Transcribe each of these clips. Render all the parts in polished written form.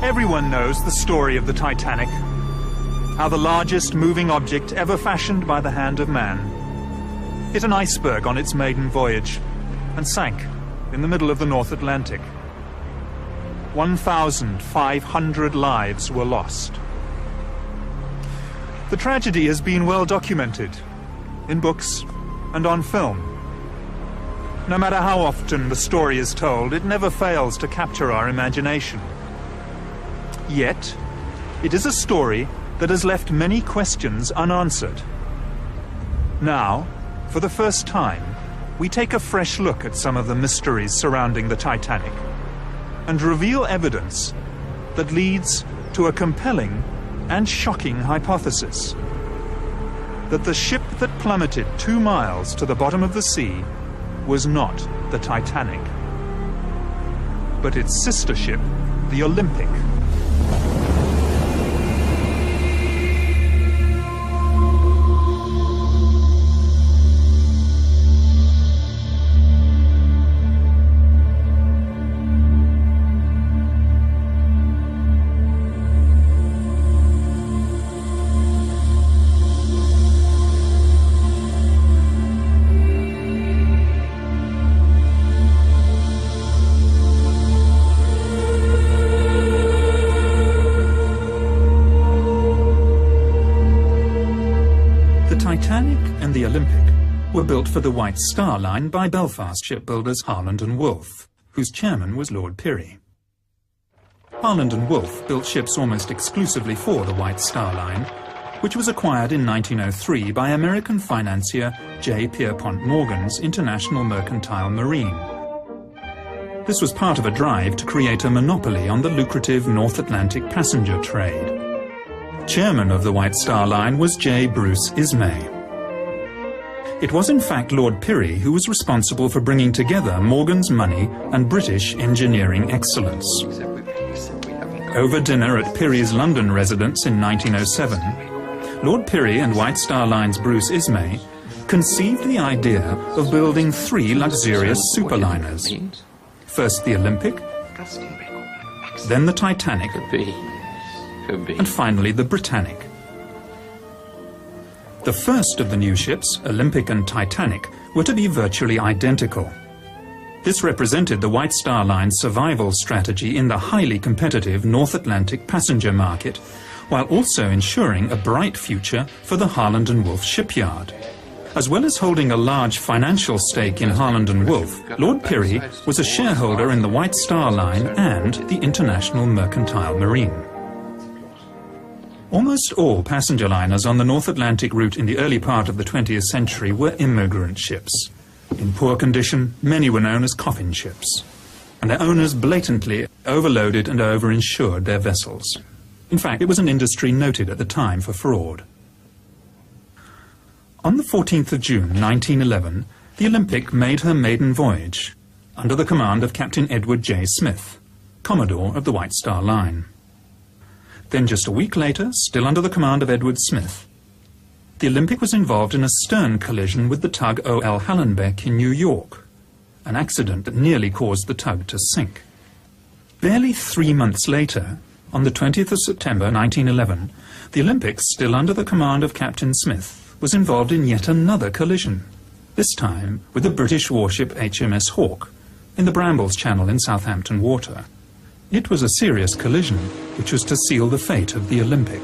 Everyone knows the story of the Titanic, how the largest moving object ever fashioned by the hand of man hit an iceberg on its maiden voyage and sank in the middle of the North Atlantic. 1,500 lives were lost. The tragedy has been well documented in books and on film. No matter how often the story is told, it never fails to capture our imagination. Yet, it is a story that has left many questions unanswered. Now, for the first time, we take a fresh look at some of the mysteries surrounding the Titanic and reveal evidence that leads to a compelling and shocking hypothesis: that the ship that plummeted 2 miles to the bottom of the sea was not the Titanic, but its sister ship, the Olympic. The Olympic were built for the White Star Line by Belfast shipbuilders Harland and Wolff, whose chairman was Lord Pirrie. Harland and Wolff built ships almost exclusively for the White Star Line, which was acquired in 1903 by American financier J. Pierpont Morgan's International Mercantile Marine. This was part of a drive to create a monopoly on the lucrative North Atlantic passenger trade. Chairman of the White Star Line was J. Bruce Ismay. It was in fact Lord Pirrie who was responsible for bringing together Morgan's money and British engineering excellence. Over dinner at Pirrie's London residence in 1907, Lord Pirrie and White Star Line's Bruce Ismay conceived the idea of building 3 luxurious superliners. First the Olympic, then the Titanic, and finally the Britannic. The first of the new ships, Olympic and Titanic, were to be virtually identical. This represented the White Star Line's survival strategy in the highly competitive North Atlantic passenger market, while also ensuring a bright future for the Harland and Wolff shipyard. As well as holding a large financial stake in Harland and Wolff, Lord Pirrie was a shareholder in the White Star Line and the International Mercantile Marine. Almost all passenger liners on the North Atlantic route in the early part of the 20th century were immigrant ships. In poor condition, many were known as coffin ships, and their owners blatantly overloaded and overinsured their vessels. In fact, it was an industry noted at the time for fraud. On the 14th of June 1911, the Olympic made her maiden voyage under the command of Captain Edward J. Smith, Commodore of the White Star Line. Then just a week later, still under the command of Edward Smith, the Olympic was involved in a stern collision with the tug O.L. Hallenbeck in New York, an accident that nearly caused the tug to sink. Barely 3 months later, on the 20th of September 1911, the Olympic, still under the command of Captain Smith, was involved in yet another collision, this time with the British warship HMS Hawke in the Brambles Channel in Southampton Water. It was a serious collision, which was to seal the fate of the Olympic.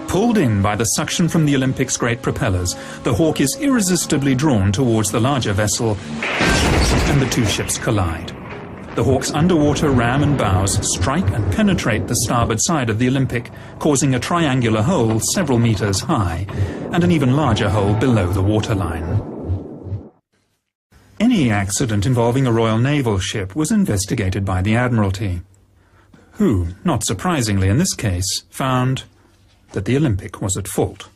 Pulled in by the suction from the Olympic's great propellers, the Hawke is irresistibly drawn towards the larger vessel, and the 2 ships collide. The Hawke's underwater ram and bows strike and penetrate the starboard side of the Olympic, causing a triangular hole several meters high, and an even larger hole below the waterline. Any accident involving a Royal Naval ship was investigated by the Admiralty, who, not surprisingly in this case, found that the Olympic was at fault,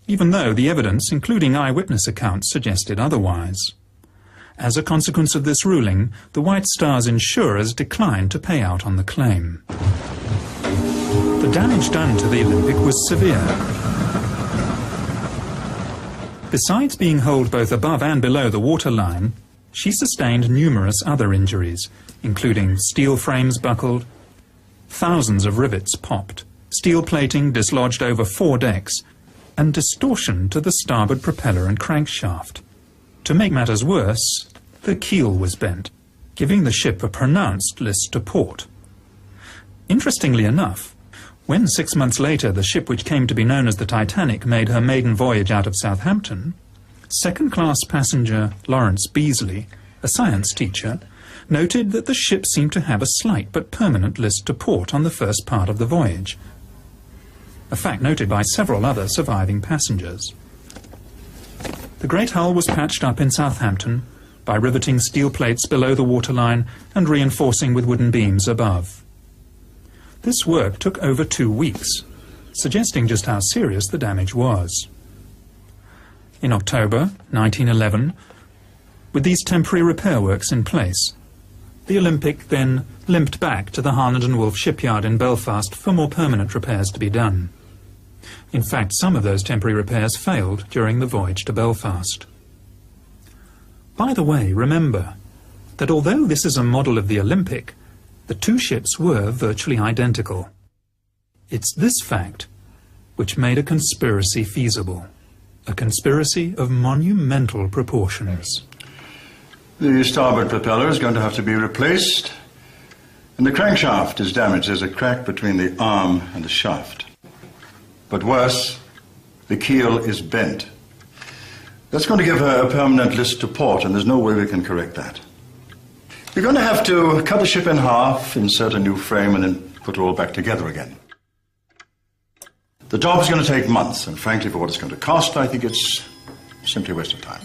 even though the evidence, including eyewitness accounts, suggested otherwise. As a consequence of this ruling, the White Star's insurers declined to pay out on the claim. The damage done to the Olympic was severe. Besides being holed both above and below the waterline, she sustained numerous other injuries, including steel frames buckled, thousands of rivets popped, steel plating dislodged over 4 decks, and distortion to the starboard propeller and crankshaft. To make matters worse, the keel was bent, giving the ship a pronounced list to port. Interestingly enough, when 6 months later the ship which came to be known as the Titanic made her maiden voyage out of Southampton, second-class passenger Lawrence Beasley, a science teacher, noted that the ship seemed to have a slight but permanent list to port on the first part of the voyage, a fact noted by several other surviving passengers. The great hull was patched up in Southampton by riveting steel plates below the waterline and reinforcing with wooden beams above. This work took over 2 weeks, suggesting just how serious the damage was. In October 1911, with these temporary repair works in place, the Olympic then limped back to the Harland and Wolff shipyard in Belfast for more permanent repairs to be done. In fact, some of those temporary repairs failed during the voyage to Belfast. By the way, remember that although this is a model of the Olympic, the 2 ships were virtually identical. It's this fact which made a conspiracy feasible, a conspiracy of monumental proportions. The starboard propeller is going to have to be replaced, and the crankshaft is damaged. There's a crack between the arm and the shaft. But worse, the keel is bent. That's going to give her a permanent list to port, and there's no way we can correct that. We're going to have to cut the ship in half, insert a new frame, and then put it all back together again. The job's going to take months, and frankly, for what it's going to cost, I think it's simply a waste of time.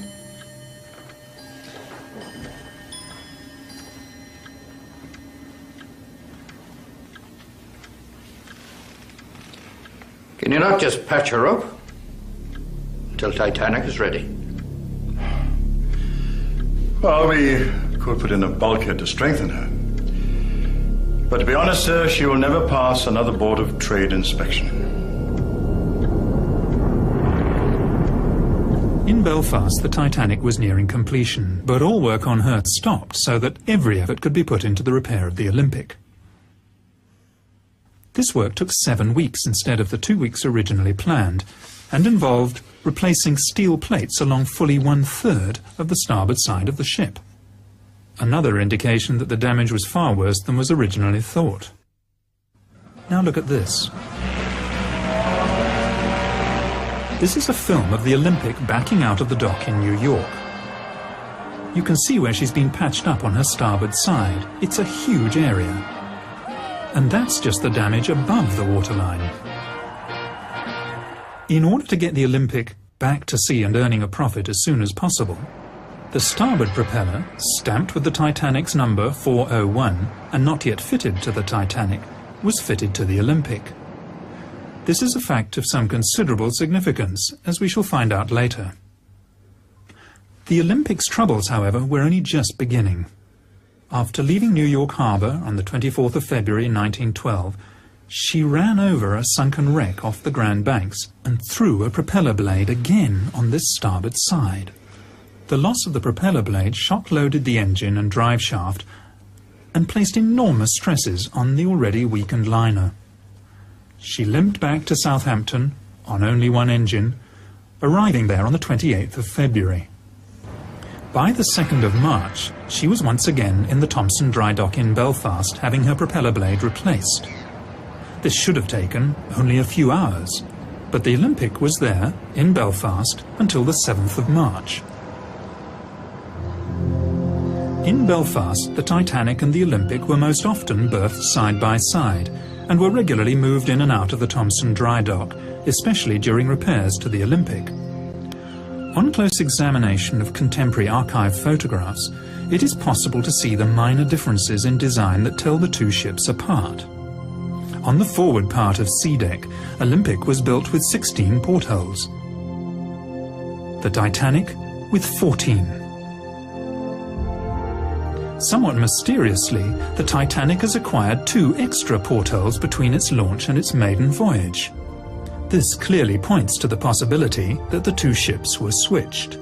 Can you not just patch her up until Titanic is ready? Well, we could put in a bulkhead to strengthen her. But to be honest, sir, she will never pass another Board of Trade inspection. In Belfast, the Titanic was nearing completion, but all work on her stopped so that every effort could be put into the repair of the Olympic. This work took 7 weeks instead of the 2 weeks originally planned, and involved replacing steel plates along fully 1/3 of the starboard side of the ship. Another indication that the damage was far worse than was originally thought. Now look at this. This is a film of the Olympic backing out of the dock in New York. You can see where she's been patched up on her starboard side. It's a huge area. And that's just the damage above the waterline. In order to get the Olympic back to sea and earning a profit as soon as possible, the starboard propeller, stamped with the Titanic's number 401 and not yet fitted to the Titanic, was fitted to the Olympic. This is a fact of some considerable significance, as we shall find out later. The Olympic's troubles, however, were only just beginning. After leaving New York Harbor on the 24th of February 1912, she ran over a sunken wreck off the Grand Banks and threw a propeller blade again on this starboard side. The loss of the propeller blade shock-loaded the engine and drive shaft and placed enormous stresses on the already weakened liner. She limped back to Southampton on only one engine, arriving there on the 28th of February. By the 2nd of March, she was once again in the Thompson dry dock in Belfast, having her propeller blade replaced. This should have taken only a few hours, but the Olympic was there, in Belfast, until the 7th of March. In Belfast, the Titanic and the Olympic were most often berthed side by side, and were regularly moved in and out of the Thompson dry dock, especially during repairs to the Olympic. On close examination of contemporary archive photographs, it is possible to see the minor differences in design that tell the 2 ships apart. On the forward part of C deck, Olympic was built with 16 portholes. The Titanic with 14. Somewhat mysteriously, the Titanic has acquired 2 extra portholes between its launch and its maiden voyage. This clearly points to the possibility that the 2 ships were switched.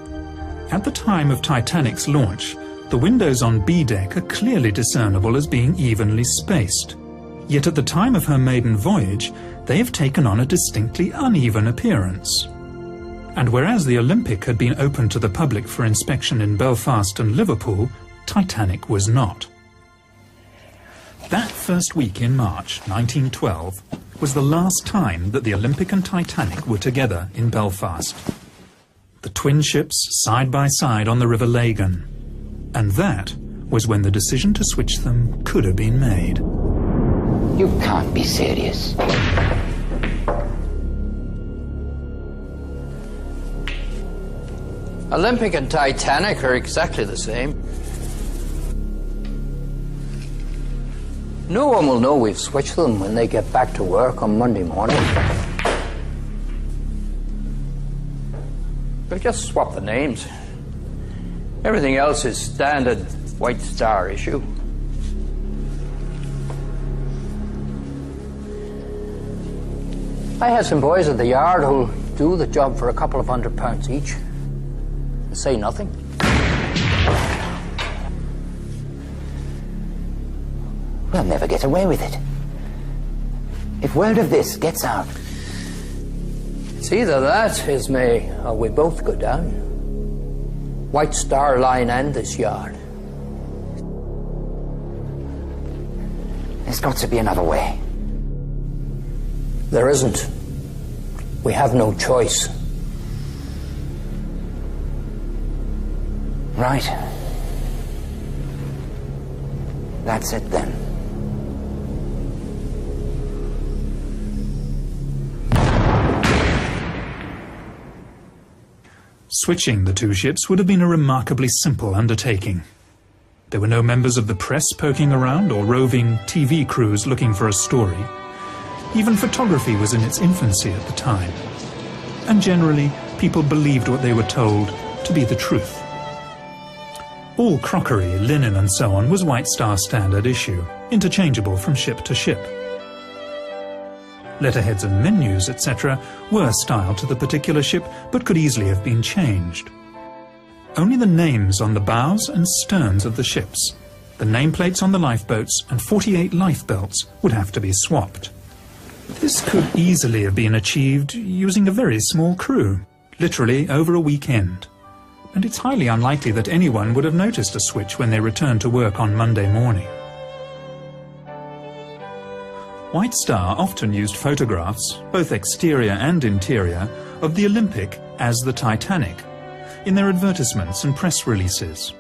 At the time of Titanic's launch, the windows on B deck are clearly discernible as being evenly spaced. Yet at the time of her maiden voyage, they have taken on a distinctly uneven appearance. And whereas the Olympic had been open to the public for inspection in Belfast and Liverpool, Titanic was not. That first week in March 1912 was the last time that the Olympic and Titanic were together in Belfast. The twin ships side by side on the River Lagan. And that was when the decision to switch them could have been made. You can't be serious. Olympic and Titanic are exactly the same. No one will know we've switched them when they get back to work on Monday morning. We'll just swap the names. Everything else is standard White Star issue. I have some boys at the yard who'll do the job for a couple of £100 each and say nothing. We'll never get away with it. If word of this gets out... It's either that, Ismay, or we both go down. White Star Line and this yard. There's got to be another way. There isn't. We have no choice. Right. That's it then. Switching the two ships would have been a remarkably simple undertaking. There were no members of the press poking around or roving TV crews looking for a story. Even photography was in its infancy at the time. And generally, people believed what they were told to be the truth. All crockery, linen and so on was White Star standard issue, interchangeable from ship to ship. Letterheads and menus, etc., were styled to the particular ship, but could easily have been changed. Only the names on the bows and sterns of the ships, the nameplates on the lifeboats, and 48 lifebelts would have to be swapped. This could easily have been achieved using a very small crew, literally over a weekend. And it's highly unlikely that anyone would have noticed a switch when they returned to work on Monday morning. White Star often used photographs, both exterior and interior, of the Olympic as the Titanic, in their advertisements and press releases.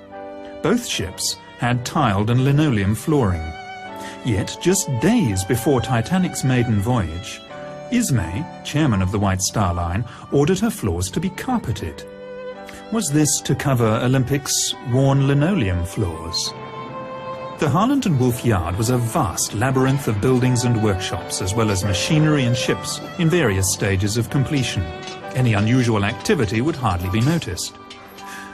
Both ships had tiled and linoleum flooring. Yet, just days before Titanic's maiden voyage, Ismay, chairman of the White Star Line, ordered her floors to be carpeted. Was this to cover Olympic's worn linoleum floors? The Harland and Wolff Yard was a vast labyrinth of buildings and workshops, as well as machinery and ships in various stages of completion. Any unusual activity would hardly be noticed.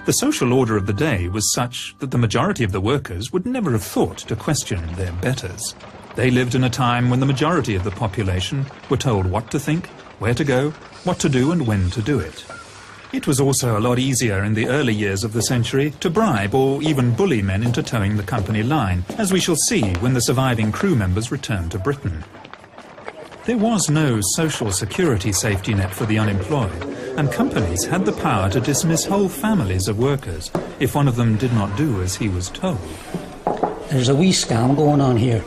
The social order of the day was such that the majority of the workers would never have thought to question their betters. They lived in a time when the majority of the population were told what to think, where to go, what to do and when to do it. It was also a lot easier in the early years of the century to bribe or even bully men into towing the company line, as we shall see when the surviving crew members returned to Britain. There was no social security safety net for the unemployed, and companies had the power to dismiss whole families of workers if one of them did not do as he was told. There's a wee scam going on here,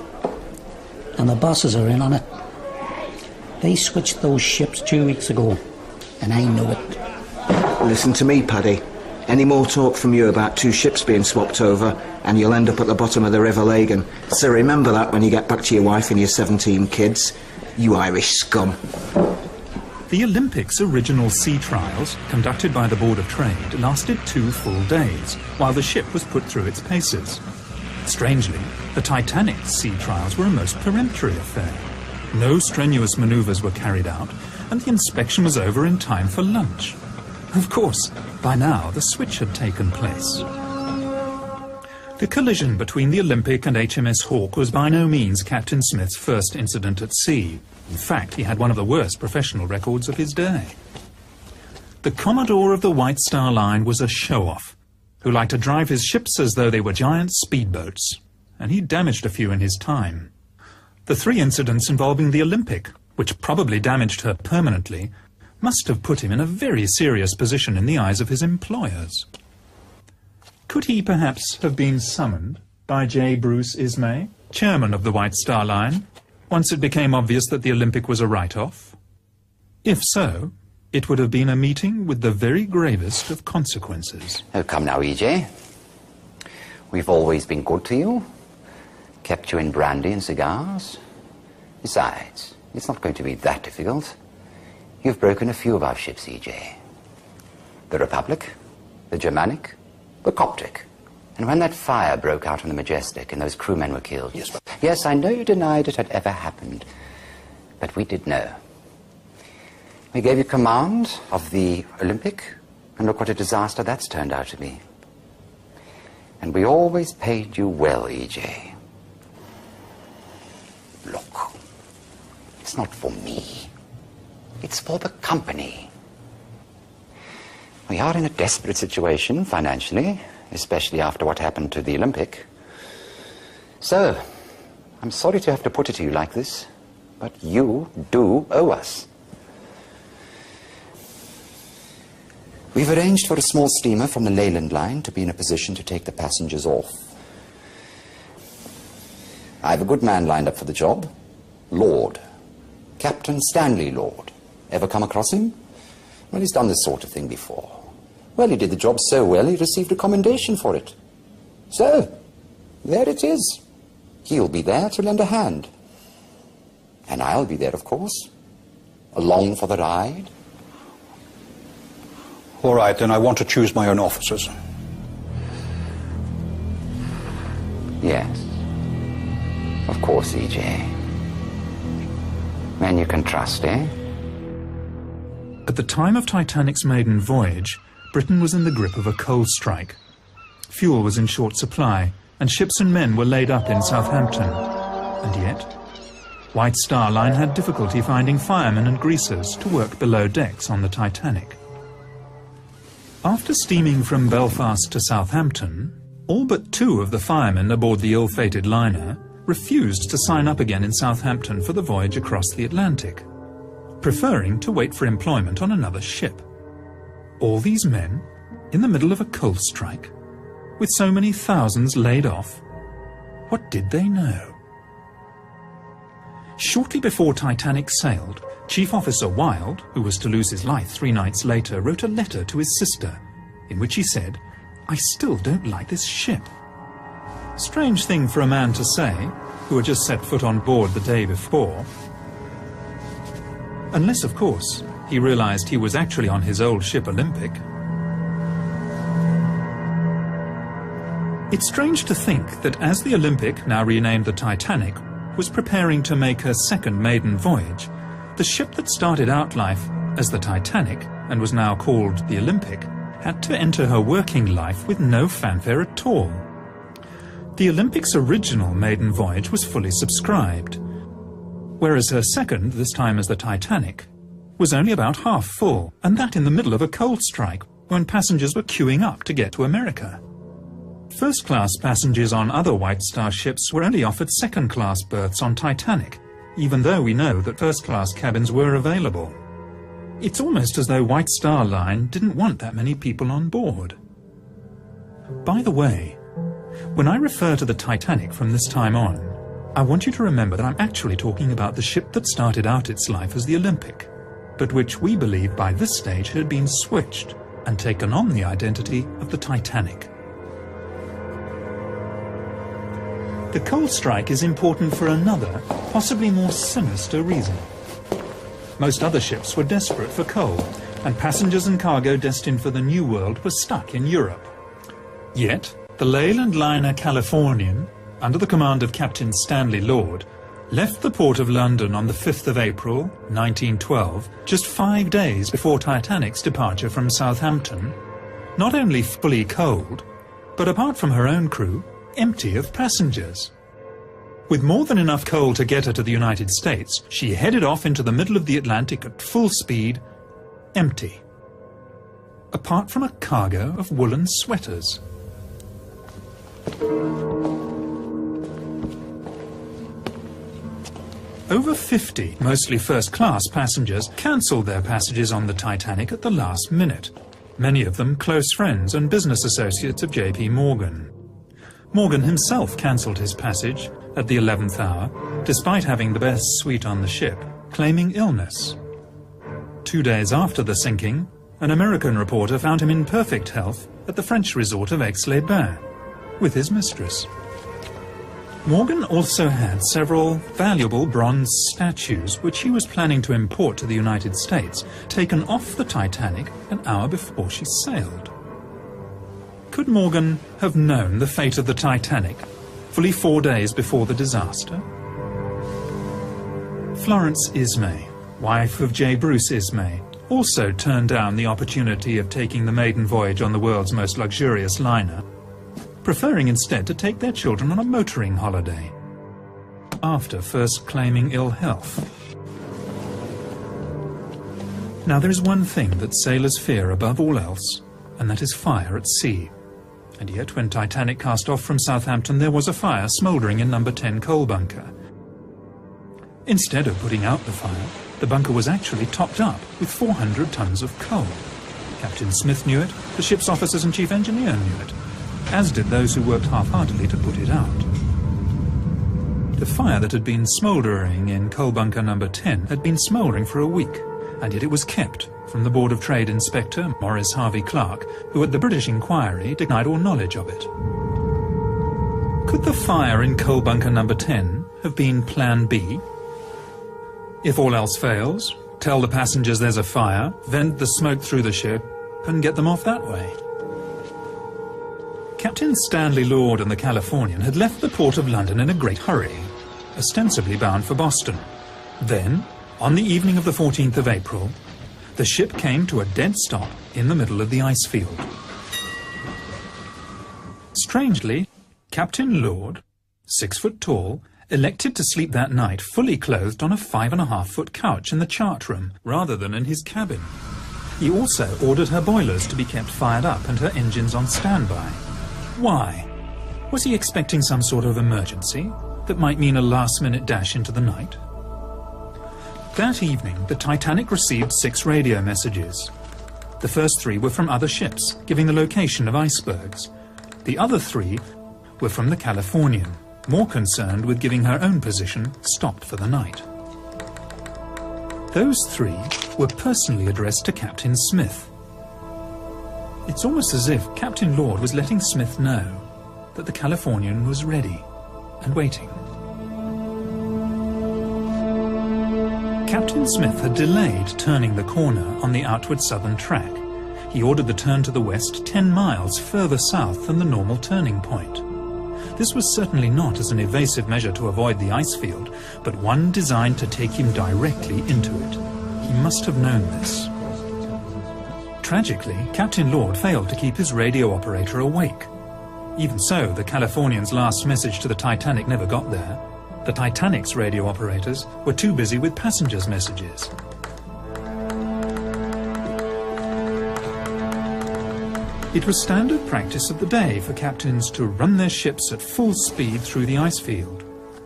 and the bosses are in on it. They switched those ships 2 weeks ago, and I know it. Listen to me, Paddy. Any more talk from you about two ships being swapped over and you'll end up at the bottom of the River Lagan. So remember that when you get back to your wife and your 17 kids. You Irish scum. The Olympics' original sea trials, conducted by the Board of Trade, lasted 2 full days, while the ship was put through its paces. Strangely, the Titanic's sea trials were a most peremptory affair. No strenuous manoeuvres were carried out, and the inspection was over in time for lunch. Of course, by now the switch had taken place. The collision between the Olympic and HMS Hawke was by no means Captain Smith's first incident at sea. In fact, he had one of the worst professional records of his day. The Commodore of the White Star Line was a show-off, who liked to drive his ships as though they were giant speedboats, and he damaged a few in his time. The 3 incidents involving the Olympic, which probably damaged her permanently, must have put him in a very serious position in the eyes of his employers. Could he perhaps have been summoned by J. Bruce Ismay, chairman of the White Star Line, once it became obvious that the Olympic was a write-off? If so, it would have been a meeting with the very gravest of consequences. Oh, come now, E.J. We've always been good to you. Kept you in brandy and cigars. Besides, it's not going to be that difficult. You've broken a few of our ships, E.J. The Republic, the Germanic, the Coptic. And when that fire broke out on the Majestic and those crewmen were killed... Yes, I know you denied it had ever happened. But we did know. We gave you command of the Olympic, and look what a disaster that's turned out to be. And we always paid you well, E.J. Look, it's not for me. It's for the company. We are in a desperate situation financially, especially after what happened to the Olympic. So, I'm sorry to have to put it to you like this, but you do owe us. We've arranged for a small steamer from the Leyland line to be in a position to take the passengers off. I have a good man lined up for the job. Lord. Captain Stanley Lord. Ever come across him? Well, he's done this sort of thing before. Well, he did the job so well, he received a commendation for it. So, there it is. He'll be there to lend a hand. And I'll be there, of course. Along for the ride. All right, then I want to choose my own officers. Yes. Of course, E.J. Men you can trust, eh? At the time of Titanic's maiden voyage, Britain was in the grip of a coal strike. Fuel was in short supply, and ships and men were laid up in Southampton. And yet, White Star Line had difficulty finding firemen and greasers to work below decks on the Titanic. After steaming from Belfast to Southampton, all but 2 of the firemen aboard the ill-fated liner refused to sign up again in Southampton for the voyage across the Atlantic, preferring to wait for employment on another ship. All these men, in the middle of a coal strike, with so many thousands laid off, what did they know? Shortly before Titanic sailed, Chief Officer Wilde, who was to lose his life 3 nights later, wrote a letter to his sister, in which he said, "I still don't like this ship." Strange thing for a man to say, who had just set foot on board the day before. Unless, of course, he realized he was actually on his old ship Olympic. It's strange to think that as the Olympic, now renamed the Titanic, was preparing to make her second maiden voyage, the ship that started out life as the Titanic and was now called the Olympic had to enter her working life with no fanfare at all. The Olympic's original maiden voyage was fully subscribed, whereas her second, this time as the Titanic, was only about half full, and that in the middle of a coal strike when passengers were queuing up to get to America. First-class passengers on other White Star ships were only offered second-class berths on Titanic, even though we know that first-class cabins were available. It's almost as though White Star Line didn't want that many people on board. By the way, when I refer to the Titanic from this time on, I want you to remember that I'm actually talking about the ship that started out its life as the Olympic, but which we believe by this stage had been switched and taken on the identity of the Titanic. The coal strike is important for another, possibly more sinister reason. Most other ships were desperate for coal, and passengers and cargo destined for the New World were stuck in Europe. Yet, the Leyland liner Californian, under the command of Captain Stanley Lord, left the port of London on the 5th of April, 1912, just 5 days before Titanic's departure from Southampton, not only fully coaled, but apart from her own crew, empty of passengers. With more than enough coal to get her to the United States, she headed off into the middle of the Atlantic at full speed, empty. Apart from a cargo of woolen sweaters. Over 50, mostly first-class passengers, cancelled their passages on the Titanic at the last minute, many of them close friends and business associates of J.P. Morgan. Morgan himself cancelled his passage at the 11th hour, despite having the best suite on the ship, claiming illness. 2 days after the sinking, an American reporter found him in perfect health at the French resort of Aix-les-Bains, with his mistress. Morgan also had several valuable bronze statues which he was planning to import to the United States, taken off the Titanic an hour before she sailed. Could Morgan have known the fate of the Titanic fully 4 days before the disaster? Florence Ismay, wife of J. Bruce Ismay, also turned down the opportunity of taking the maiden voyage on the world's most luxurious liner, preferring instead to take their children on a motoring holiday, after first claiming ill health. Now there is one thing that sailors fear above all else, and that is fire at sea. And yet when Titanic cast off from Southampton, there was a fire smouldering in number 10 coal bunker. Instead of putting out the fire, the bunker was actually topped up with 400 tons of coal. Captain Smith knew it, the ship's officers and chief engineer knew it, as did those who worked half-heartedly to put it out. The fire that had been smouldering in coal bunker number 10 had been smouldering for a week, and yet it was kept from the Board of Trade Inspector Maurice Harvey Clark, who at the British inquiry denied all knowledge of it. Could the fire in coal bunker number 10 have been Plan B? If all else fails, tell the passengers there's a fire, vent the smoke through the ship, and get them off that way. Captain Stanley Lord and the Californian had left the port of London in a great hurry, ostensibly bound for Boston. Then, on the evening of the 14th of April, the ship came to a dead stop in the middle of the ice field. Strangely, Captain Lord, 6 foot tall, elected to sleep that night fully clothed on a 5.5-foot couch in the chart room, rather than in his cabin. He also ordered her boilers to be kept fired up and her engines on standby. Why? Was he expecting some sort of emergency that might mean a last-minute dash into the night? That evening, the Titanic received 6 radio messages. The first 3 were from other ships, giving the location of icebergs. The other 3 were from the Californian, more concerned with giving her own position, stopped for the night. Those 3 were personally addressed to Captain Smith. It's almost as if Captain Lord was letting Smith know that the Californian was ready and waiting. Captain Smith had delayed turning the corner on the outward southern track. He ordered the turn to the west 10 miles further south than the normal turning point. This was certainly not as an evasive measure to avoid the ice field, but one designed to take him directly into it. He must have known this. Tragically, Captain Lord failed to keep his radio operator awake. Even so, the Californian's last message to the Titanic never got there. The Titanic's radio operators were too busy with passengers' messages. It was standard practice of the day for captains to run their ships at full speed through the ice field.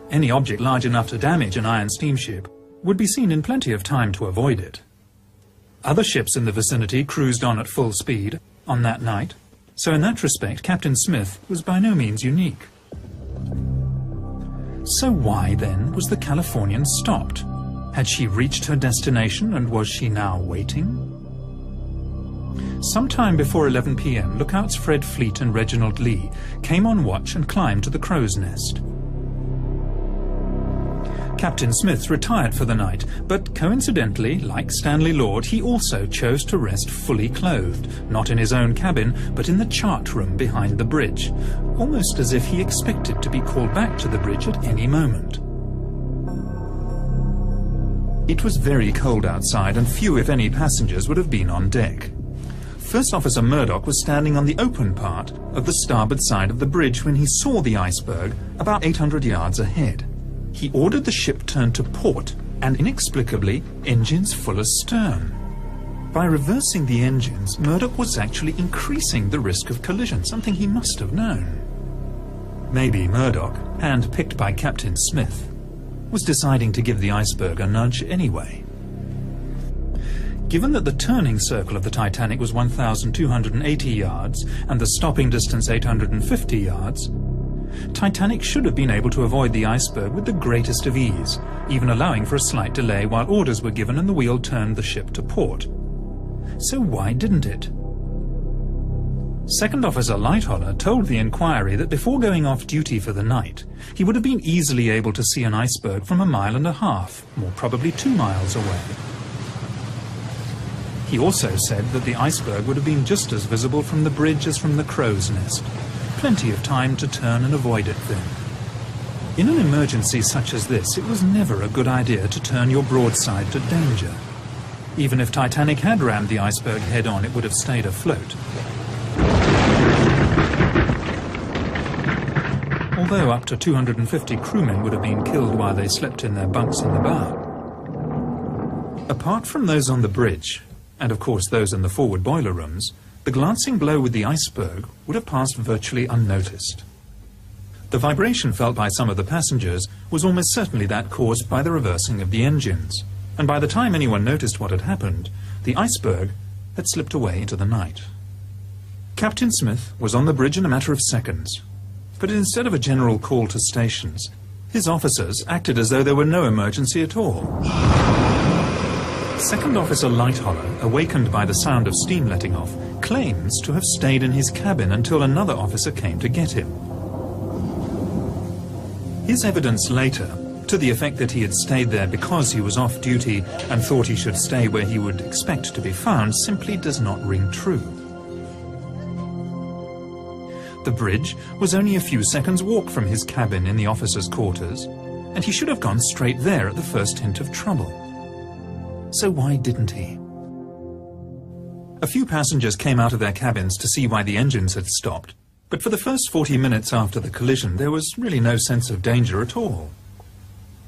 Any object large enough to damage an iron steamship would be seen in plenty of time to avoid it. Other ships in the vicinity cruised on at full speed on that night, so in that respect Captain Smith was by no means unique. So why, then, was the Californian stopped? Had she reached her destination, and was she now waiting? Sometime before 11 p.m, lookouts Fred Fleet and Reginald Lee came on watch and climbed to the crow's nest. Captain Smith retired for the night, but coincidentally, like Stanley Lord, he also chose to rest fully clothed, not in his own cabin, but in the chart room behind the bridge, almost as if he expected to be called back to the bridge at any moment. It was very cold outside, and few, if any, passengers would have been on deck. First Officer Murdoch was standing on the open part of the starboard side of the bridge when he saw the iceberg about 800 yards ahead. He ordered the ship turned to port and, inexplicably, engines full astern. By reversing the engines, Murdoch was actually increasing the risk of collision, something he must have known. Maybe Murdoch, hand-picked by Captain Smith, was deciding to give the iceberg a nudge anyway. Given that the turning circle of the Titanic was 1,280 yards and the stopping distance 850 yards, Titanic should have been able to avoid the iceberg with the greatest of ease, even allowing for a slight delay while orders were given and the wheel turned the ship to port. So why didn't it? Second Officer Lightholler told the inquiry that before going off duty for the night, he would have been easily able to see an iceberg from 1.5 miles, more probably 2 miles away. He also said that the iceberg would have been just as visible from the bridge as from the crow's nest. Plenty of time to turn and avoid it then. In an emergency such as this, it was never a good idea to turn your broadside to danger. Even if Titanic had rammed the iceberg head-on, it would have stayed afloat. Although up to 250 crewmen would have been killed while they slept in their bunks in the bow. Apart from those on the bridge, and of course those in the forward boiler rooms, the glancing blow with the iceberg would have passed virtually unnoticed. The vibration felt by some of the passengers was almost certainly that caused by the reversing of the engines, and by the time anyone noticed what had happened, the iceberg had slipped away into the night. Captain Smith was on the bridge in a matter of seconds, but instead of a general call to stations, his officers acted as though there were no emergency at all. Second Officer Lightholler, awakened by the sound of steam letting off, claims to have stayed in his cabin until another officer came to get him. His evidence later, to the effect that he had stayed there because he was off duty and thought he should stay where he would expect to be found, simply does not ring true. The bridge was only a few seconds' walk from his cabin in the officers' quarters, and he should have gone straight there at the first hint of trouble. So why didn't he? A few passengers came out of their cabins to see why the engines had stopped, but for the first 40 minutes after the collision there was really no sense of danger at all.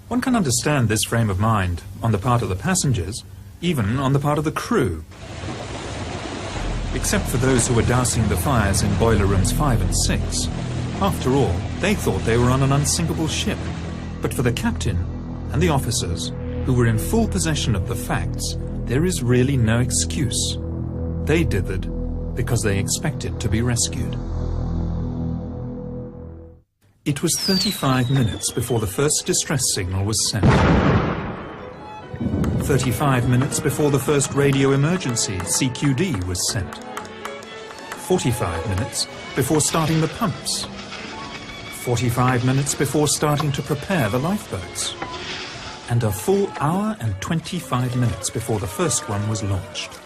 One can understand this frame of mind on the part of the passengers, even on the part of the crew. Except for those who were dousing the fires in boiler rooms 5 and 6. After all, they thought they were on an unsinkable ship. But for the captain and the officers, who were in full possession of the facts, there is really no excuse. They dithered because they expected to be rescued. It was 35 minutes before the first distress signal was sent. 35 minutes before the first radio emergency, CQD, was sent. 45 minutes before starting the pumps. 45 minutes before starting to prepare the lifeboats. And a full hour and 25 minutes before the first one was launched.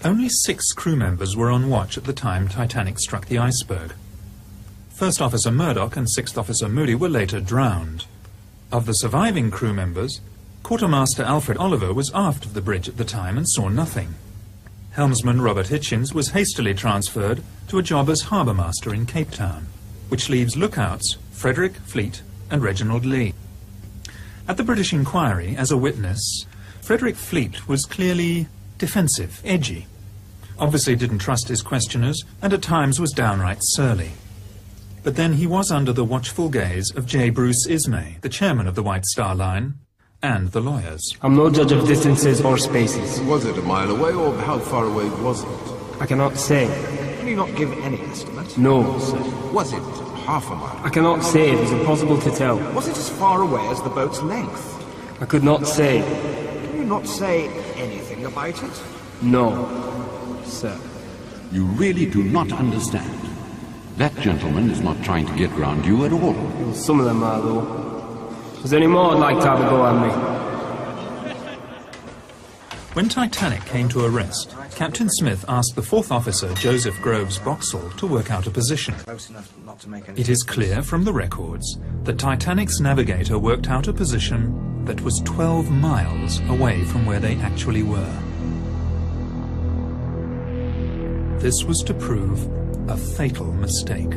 Only 6 crew members were on watch at the time Titanic struck the iceberg. First Officer Murdoch and Sixth Officer Moody were later drowned. Of the surviving crew members, Quartermaster Alfred Oliver was aft of the bridge at the time and saw nothing. Helmsman Robert Hitchins was hastily transferred to a job as harbour master in Cape Town, which leaves lookouts Frederick, Fleet and Reginald Lee. At the British inquiry, as a witness, Frederick Fleet was clearly defensive, edgy, obviously didn't trust his questioners, and at times was downright surly. But then he was under the watchful gaze of J. Bruce Ismay, the chairman of the White Star Line, and the lawyers. I'm no judge of distances or spaces. Was it a mile away, or how far away was it? I cannot say. Can you not give any estimate? No, sir. Was it half a mile? I cannot say. It is impossible to tell. Was it as far away as the boat's length? I could not say. Can you not say anything about it? No, sir. You really do not understand. That gentleman is not trying to get round you at all. Well, some of them are, though. If there's any more, I'd like to have a go at me. When Titanic came to a rest, Captain Smith asked the 4th Officer, Joseph Groves Boxall, to work out a position. It is clear from the records that Titanic's navigator worked out a position that was 12 miles away from where they actually were. This was to prove a fatal mistake.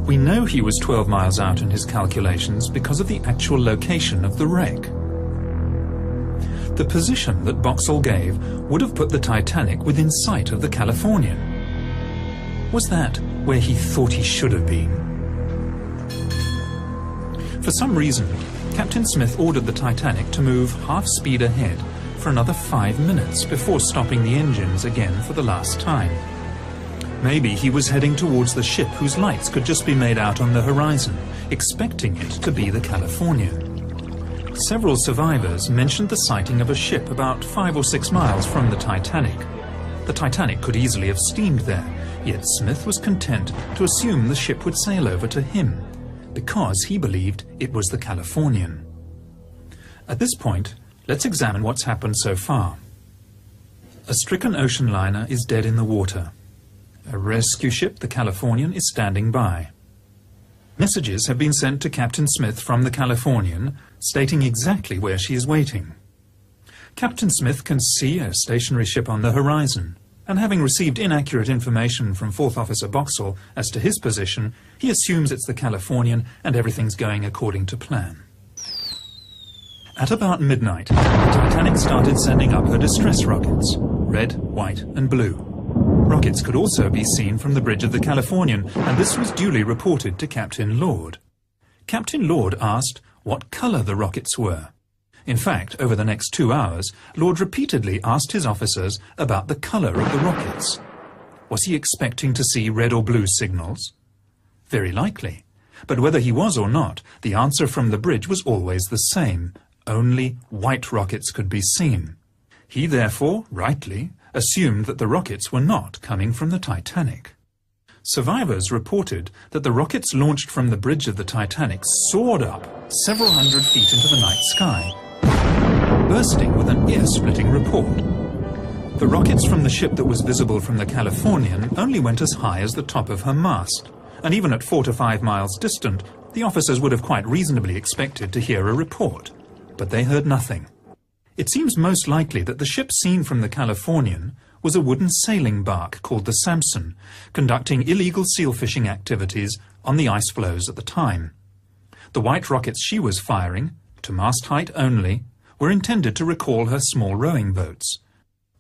We know he was 12 miles out in his calculations because of the actual location of the wreck. The position that Boxall gave would have put the Titanic within sight of the Californian. Was that where he thought he should have been? For some reason, Captain Smith ordered the Titanic to move half-speed ahead for another 5 minutes before stopping the engines again for the last time. Maybe he was heading towards the ship whose lights could just be made out on the horizon, expecting it to be the Californian. Several survivors mentioned the sighting of a ship about 5 or 6 miles from the Titanic. The Titanic could easily have steamed there, yet Smith was content to assume the ship would sail over to him, because he believed it was the Californian. At this point, let's examine what's happened so far. A stricken ocean liner is dead in the water. A rescue ship, the Californian, is standing by. Messages have been sent to Captain Smith from the Californian, stating exactly where she is waiting. Captain Smith can see a stationary ship on the horizon, and having received inaccurate information from 4th Officer Boxall as to his position, he assumes it's the Californian and everything's going according to plan. At about midnight, the Titanic started sending up her distress rockets, red, white and blue. Rockets could also be seen from the bridge of the Californian, and this was duly reported to Captain Lord. Captain Lord asked what colour the rockets were. In fact, over the next 2 hours, Lord repeatedly asked his officers about the colour of the rockets. Was he expecting to see red or blue signals? Very likely. But whether he was or not, the answer from the bridge was always the same. Only white rockets could be seen. He therefore, rightly, assumed that the rockets were not coming from the Titanic. Survivors reported that the rockets launched from the bridge of the Titanic soared up several hundred feet into the night sky, bursting with an ear-splitting report. The rockets from the ship that was visible from the Californian only went as high as the top of her mast, and even at 4 to 5 miles distant, the officers would have quite reasonably expected to hear a report. But they heard nothing. It seems most likely that the ship seen from the Californian was a wooden sailing bark called the Samson, conducting illegal seal fishing activities on the ice floes at the time. The white rockets she was firing, to mast height only, were intended to recall her small rowing boats.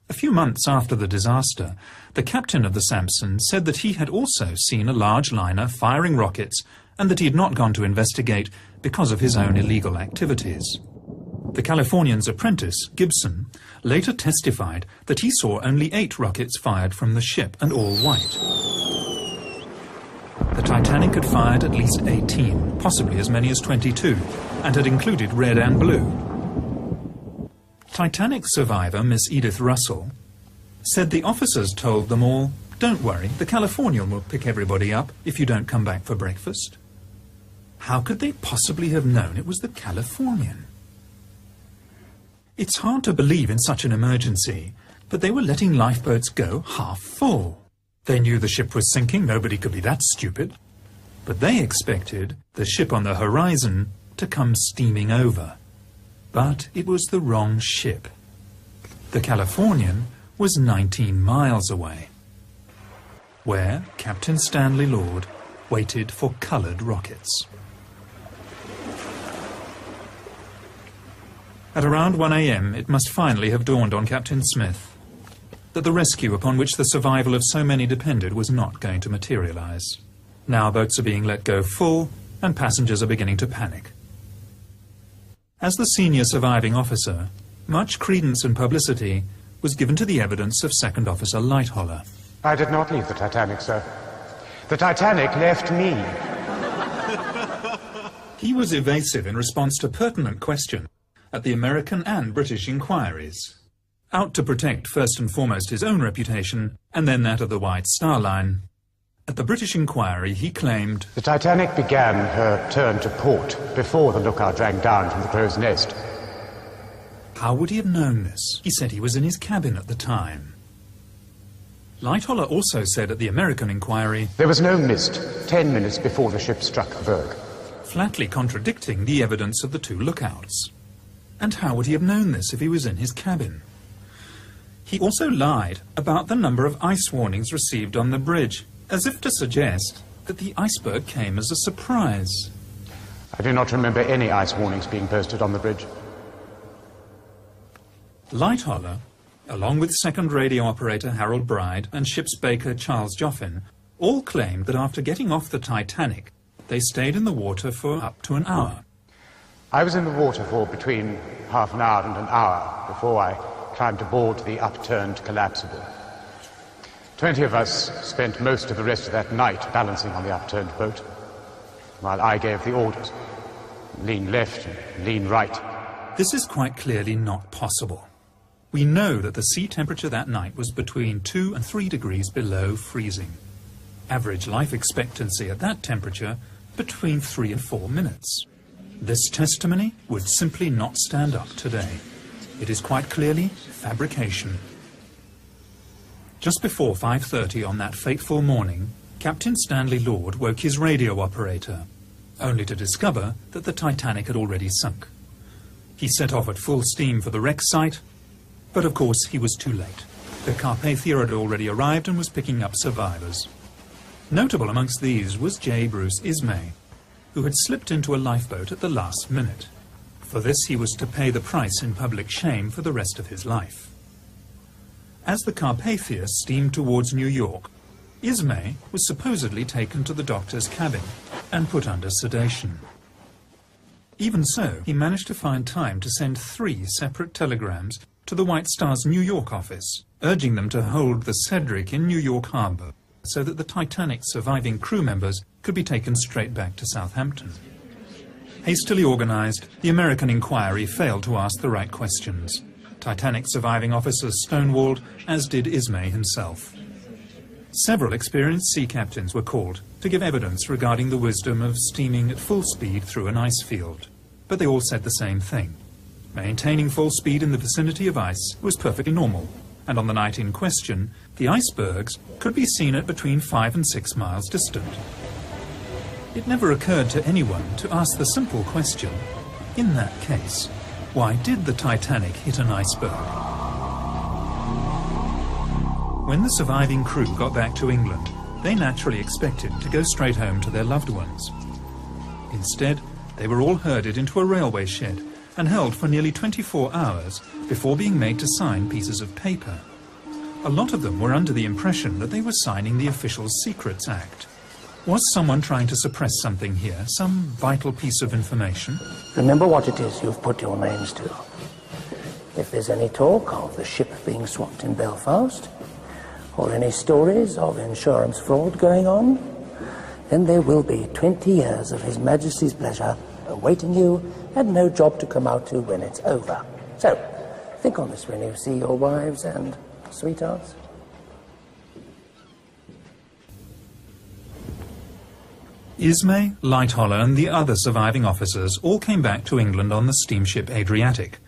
A few months after the disaster, the captain of the Samson said that he had also seen a large liner firing rockets and that he had not gone to investigate because of his own illegal activities. The Californian's apprentice, Gibson, later testified that he saw only 8 rockets fired from the ship, and all white. The Titanic had fired at least 18, possibly as many as 22, and had included red and blue. Titanic survivor Miss Edith Russell said the officers told them all, "Don't worry, the Californian will pick everybody up if you don't come back for breakfast." How could they possibly have known it was the Californian? It's hard to believe in such an emergency, but they were letting lifeboats go half full. They knew the ship was sinking, nobody could be that stupid. But they expected the ship on the horizon to come steaming over. But it was the wrong ship. The Californian was 19 miles away, where Captain Stanley Lord waited for coloured rockets. At around 1 a.m., it must finally have dawned on Captain Smith that the rescue upon which the survival of so many depended was not going to materialise. Now boats are being let go full, and passengers are beginning to panic. As the senior surviving officer, much credence and publicity was given to the evidence of Second Officer Lightholler. I did not leave the Titanic, sir. The Titanic left me. He was evasive in response to pertinent questions at the American and British inquiries, out to protect first and foremost his own reputation and then that of the White Star Line. At the British inquiry, he claimed the Titanic began her turn to port before the lookout rang down from the crow's nest. How would he have known this? He said he was in his cabin at the time. Lightholler also said at the American inquiry there was no mist 10 minutes before the ship struck a berg, flatly contradicting the evidence of the 2 lookouts. And how would he have known this if he was in his cabin? He also lied about the number of ice warnings received on the bridge, as if to suggest that the iceberg came as a surprise. I do not remember any ice warnings being posted on the bridge. Lightholler, along with second radio operator Harold Bride and ship's baker Charles Joffin, all claimed that after getting off the Titanic, they stayed in the water for up to an hour, I was in the water for between half an hour and an hour before I climbed aboard the upturned collapsible. 20 of us spent most of the rest of that night balancing on the upturned boat, while I gave the orders. Lean left and lean right. This is quite clearly not possible. We know that the sea temperature that night was between 2 and 3 degrees below freezing. Average life expectancy at that temperature between 3 and 4 minutes. This testimony would simply not stand up today. It is quite clearly fabrication. Just before 5:30 on that fateful morning, Captain Stanley Lord woke his radio operator, only to discover that the Titanic had already sunk. He set off at full steam for the wreck site, but of course he was too late. The Carpathia had already arrived and was picking up survivors. Notable amongst these was J. Bruce Ismay, who had slipped into a lifeboat at the last minute. For this he was to pay the price in public shame for the rest of his life. As the Carpathia steamed towards New York, Ismay was supposedly taken to the doctor's cabin and put under sedation. Even so, he managed to find time to send 3 separate telegrams to the White Star's New York office, urging them to hold the Cedric in New York Harbor so that the Titanic's surviving crew members could be taken straight back to Southampton. Hastily organized, the American inquiry failed to ask the right questions. Titanic surviving officers stonewalled, as did Ismay himself. Several experienced sea captains were called to give evidence regarding the wisdom of steaming at full speed through an ice field. But they all said the same thing. Maintaining full speed in the vicinity of ice was perfectly normal, and on the night in question, the icebergs could be seen at between 5 and 6 miles distant. It never occurred to anyone to ask the simple question, in that case, why did the Titanic hit an iceberg? When the surviving crew got back to England, they naturally expected to go straight home to their loved ones. Instead, they were all herded into a railway shed and held for nearly 24 hours before being made to sign pieces of paper. A lot of them were under the impression that they were signing the Official Secrets Act. Was someone trying to suppress something here, some vital piece of information? Remember what it is you've put your names to. If there's any talk of the ship being swapped in Belfast, or any stories of insurance fraud going on, then there will be 20 years of His Majesty's pleasure awaiting you and no job to come out to when it's over. So, think on this when you see your wives and sweethearts. Ismay, Lightoller and the other surviving officers all came back to England on the steamship Adriatic.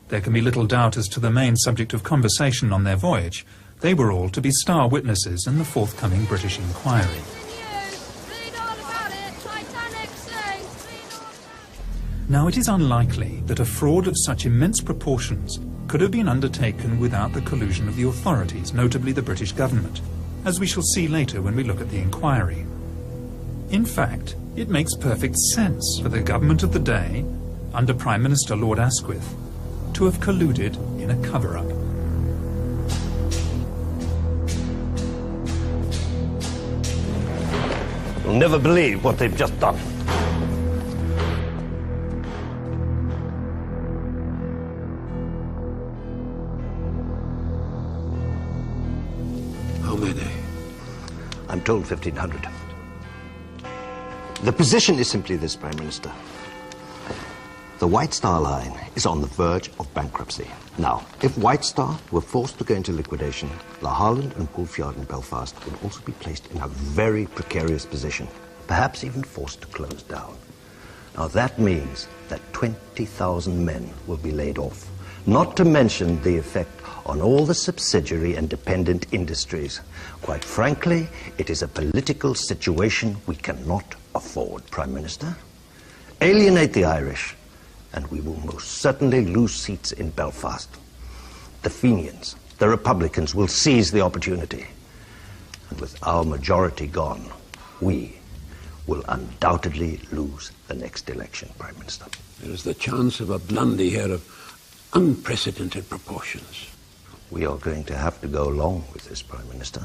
There can be little doubt as to the main subject of conversation on their voyage. They were all to be star witnesses in the forthcoming British inquiry. Now, it is unlikely that a fraud of such immense proportions could have been undertaken without the collusion of the authorities, notably the British government, as we shall see later when we look at the inquiry. In fact, it makes perfect sense for the government of the day, under Prime Minister Lord Asquith, to have colluded in a cover-up. You'll never believe what they've just done. How many? I'm told 1,500. The position is simply this, Prime Minister. The White Star Line is on the verge of bankruptcy. Now, if White Star were forced to go into liquidation, La Holland and Poolfjord in Belfast would also be placed in a very precarious position, perhaps even forced to close down. Now, that means that 20,000 men will be laid off, not to mention the effect on all the subsidiary and dependent industries. Quite frankly, it is a political situation we cannot afford, Prime Minister. Alienate the Irish, and we will most certainly lose seats in Belfast. The Fenians, the Republicans, will seize the opportunity. And with our majority gone, we will undoubtedly lose the next election, Prime Minister. There is the chance of a blunder here of unprecedented proportions. We are going to have to go along with this, Prime Minister.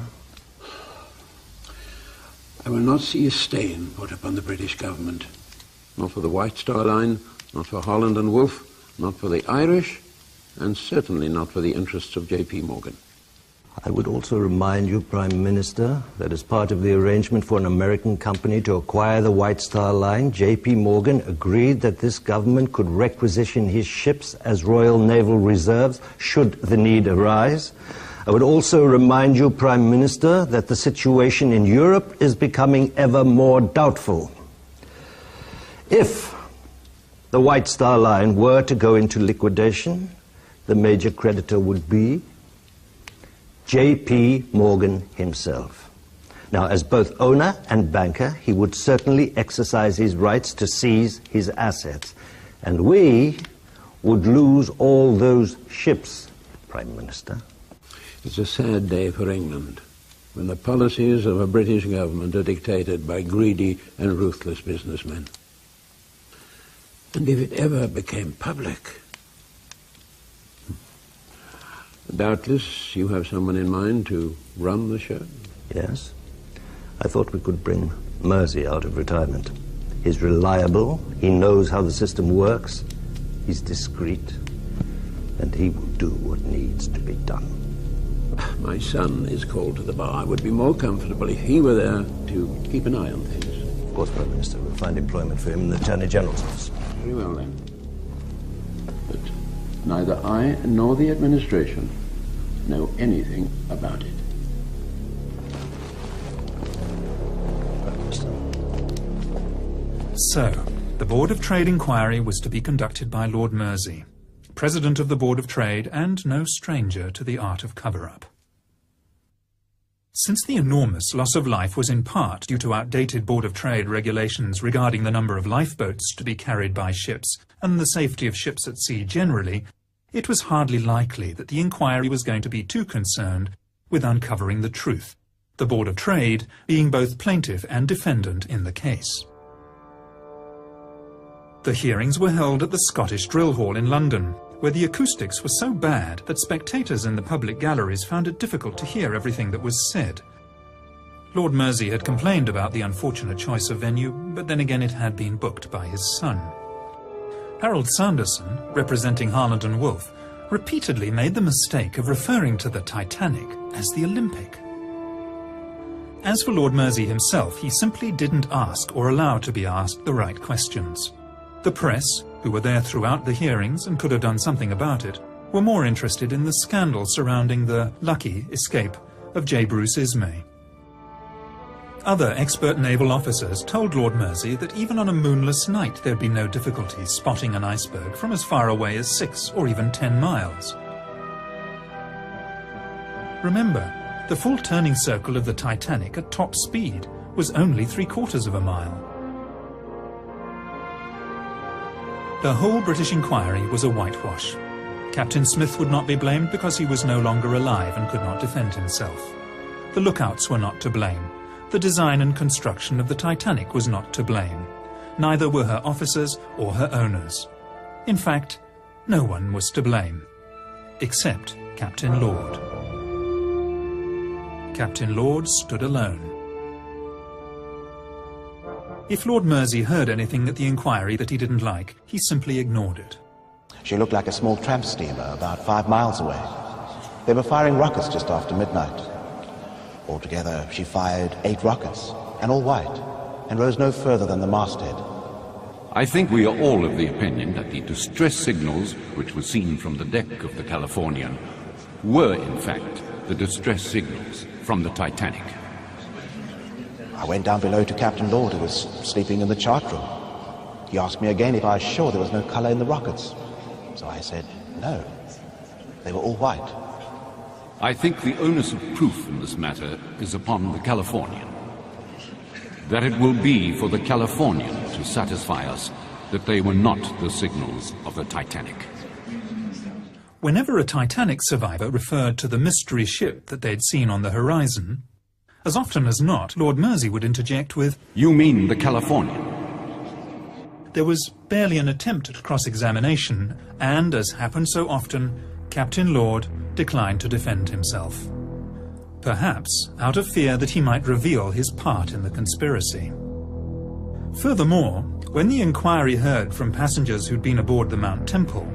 I will not see a stain put upon the British government, not for the White Star Line Not for Holland and Wolff, not for the Irish, and certainly not for the interests of J.P. Morgan. I would also remind you, Prime Minister, that as part of the arrangement for an American company to acquire the White Star Line, J.P. Morgan agreed that this government could requisition his ships as Royal Naval Reserves should the need arise. I would also remind you, Prime Minister, that the situation in Europe is becoming ever more doubtful. If the White Star Line were to go into liquidation, the major creditor would be J.P. Morgan himself. Now, as both owner and banker, he would certainly exercise his rights to seize his assets. And we would lose all those ships, Prime Minister. It's a sad day for England, when the policies of a British government are dictated by greedy and ruthless businessmen. And if it ever became public... Doubtless you have someone in mind to run the show? Yes. I thought we could bring Mersey out of retirement. He's reliable, he knows how the system works, he's discreet, and he will do what needs to be done. My son is called to the bar. I would be more comfortable if he were there to keep an eye on things. Of course, Prime Minister, we'll find employment for him in the Attorney General's office. Very well, then. But neither I nor the administration know anything about it. So, the Board of Trade inquiry was to be conducted by Lord Mersey, President of the Board of Trade and no stranger to the art of cover-up. Since the enormous loss of life was in part due to outdated Board of Trade regulations regarding the number of lifeboats to be carried by ships and the safety of ships at sea generally, it was hardly likely that the inquiry was going to be too concerned with uncovering the truth, the Board of Trade being both plaintiff and defendant in the case. The hearings were held at the Scottish Drill Hall in London, where the acoustics were so bad that spectators in the public galleries found it difficult to hear everything that was said. Lord Mersey had complained about the unfortunate choice of venue, but then again it had been booked by his son. Harold Sanderson, representing Harland and Wolff, repeatedly made the mistake of referring to the Titanic as the Olympic. As for Lord Mersey himself, he simply didn't ask or allow to be asked the right questions. The press, who were there throughout the hearings and could have done something about it, were more interested in the scandal surrounding the lucky escape of J. Bruce Ismay. Other expert naval officers told Lord Mersey that even on a moonless night there'd be no difficulty spotting an iceberg from as far away as 6 or even 10 miles. Remember, the full turning circle of the Titanic at top speed was only 3/4 of a mile. The whole British inquiry was a whitewash. Captain Smith would not be blamed because he was no longer alive and could not defend himself. The lookouts were not to blame. The design and construction of the Titanic was not to blame. Neither were her officers or her owners. In fact, no one was to blame, except Captain Lord. Captain Lord stood alone. If Lord Mersey heard anything at the inquiry that he didn't like, he simply ignored it. She looked like a small tramp steamer about 5 miles away. They were firing rockets just after midnight. Altogether, she fired 8 rockets, and all white, and rose no further than the masthead. I think we are all of the opinion that the distress signals which were seen from the deck of the Californian were, in fact, the distress signals from the Titanic. I went down below to Captain Lord, who was sleeping in the chart room. He asked me again if I was sure there was no color in the rockets. So I said, no, they were all white. I think the onus of proof in this matter is upon the Californian. That it will be for the Californian to satisfy us that they were not the signals of the Titanic. Whenever a Titanic survivor referred to the mystery ship that they'd seen on the horizon, as often as not, Lord Mersey would interject with, "You mean the Californian?" There was barely an attempt at cross-examination, and, as happened so often, Captain Lord declined to defend himself. Perhaps out of fear that he might reveal his part in the conspiracy. Furthermore, when the inquiry heard from passengers who'd been aboard the Mount Temple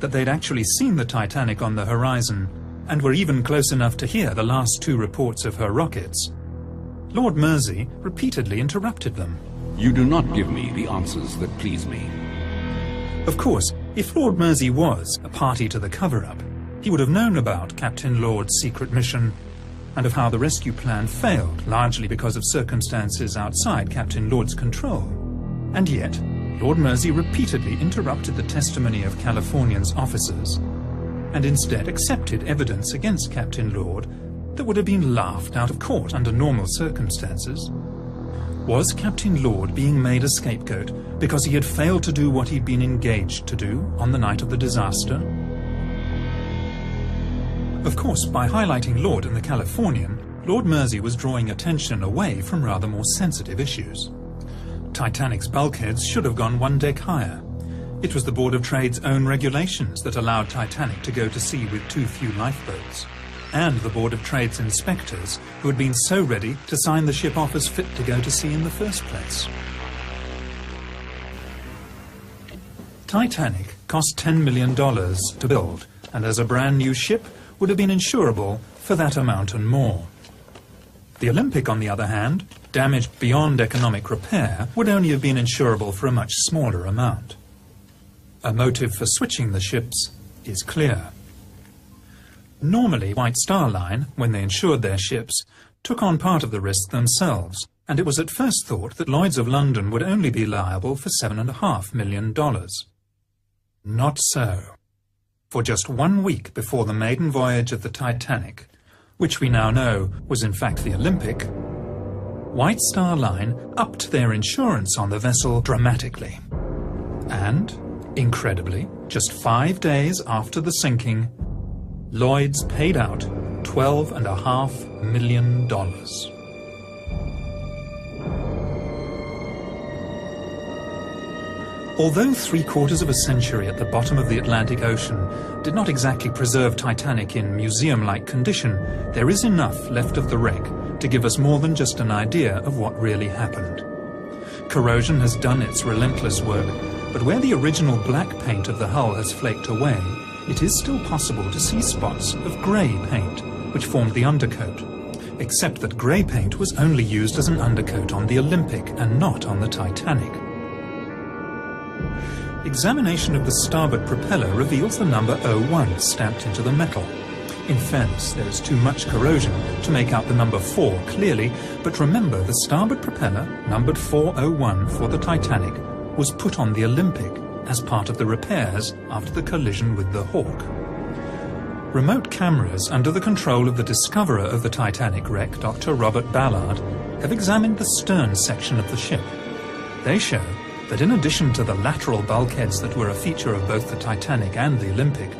that they'd actually seen the Titanic on the horizon and were even close enough to hear the last 2 reports of her rockets, Lord Mersey repeatedly interrupted them. You do not give me the answers that please me. Of course, if Lord Mersey was a party to the cover-up, he would have known about Captain Lord's secret mission and of how the rescue plan failed, largely because of circumstances outside Captain Lord's control. And yet, Lord Mersey repeatedly interrupted the testimony of Californian's officers and instead accepted evidence against Captain Lord that would have been laughed out of court under normal circumstances. Was Captain Lord being made a scapegoat because he had failed to do what he'd been engaged to do on the night of the disaster? Of course, by highlighting Lord and the Californian, Lord Mersey was drawing attention away from rather more sensitive issues. Titanic's bulkheads should have gone 1 deck higher. It was the Board of Trade's own regulations that allowed Titanic to go to sea with too few lifeboats, and the Board of Trade's inspectors who had been so ready to sign the ship off as fit to go to sea in the first place. Titanic cost $10 million to build, and as a brand new ship would have been insurable for that amount and more. The Olympic, on the other hand, damaged beyond economic repair, would only have been insurable for a much smaller amount. A motive for switching the ships is clear. Normally, White Star Line, when they insured their ships, took on part of the risk themselves, and it was at first thought that Lloyd's of London would only be liable for $7.5 million. Not so. For just 1 week before the maiden voyage of the Titanic, which we now know was in fact the Olympic, White Star Line upped their insurance on the vessel dramatically. And, incredibly, just 5 days after the sinking, Lloyd's paid out $12.5 million. Although 3/4 of a century at the bottom of the Atlantic Ocean did not exactly preserve Titanic in museum-like condition, there is enough left of the wreck to give us more than just an idea of what really happened. Corrosion has done its relentless work, but where the original black paint of the hull has flaked away, it is still possible to see spots of grey paint, which formed the undercoat, except that grey paint was only used as an undercoat on the Olympic and not on the Titanic. Examination of the starboard propeller reveals the number 01 stamped into the metal. In fairness, there is too much corrosion to make out the number 4 clearly, but remember the starboard propeller, numbered 401 for the Titanic, was put on the Olympic as part of the repairs after the collision with the Hawk. Remote cameras under the control of the discoverer of the Titanic wreck, Dr. Robert Ballard, have examined the stern section of the ship. They show that in addition to the lateral bulkheads that were a feature of both the Titanic and the Olympic,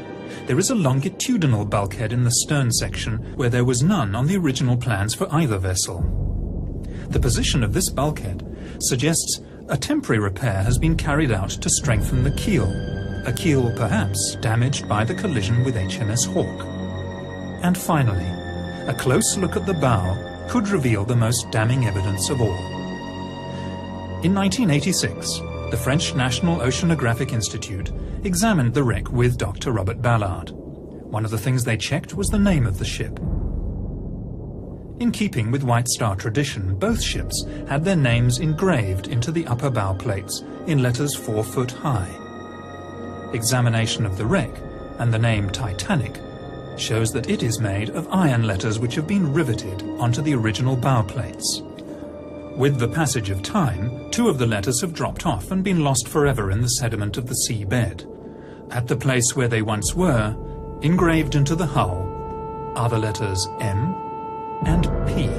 there is a longitudinal bulkhead in the stern section where there was none on the original plans for either vessel. The position of this bulkhead suggests a temporary repair has been carried out to strengthen the keel, a keel perhaps damaged by the collision with HMS Hawk. And finally, a close look at the bow could reveal the most damning evidence of all. In 1986, the French National Oceanographic Institute examined the wreck with Dr. Robert Ballard. One of the things they checked was the name of the ship. In keeping with White Star tradition, both ships had their names engraved into the upper bow plates in letters 4 foot high. Examination of the wreck and the name Titanic shows that it is made of iron letters which have been riveted onto the original bow plates. With the passage of time, 2 of the letters have dropped off and been lost forever in the sediment of the seabed. At the place where they once were, engraved into the hull, are the letters M and P.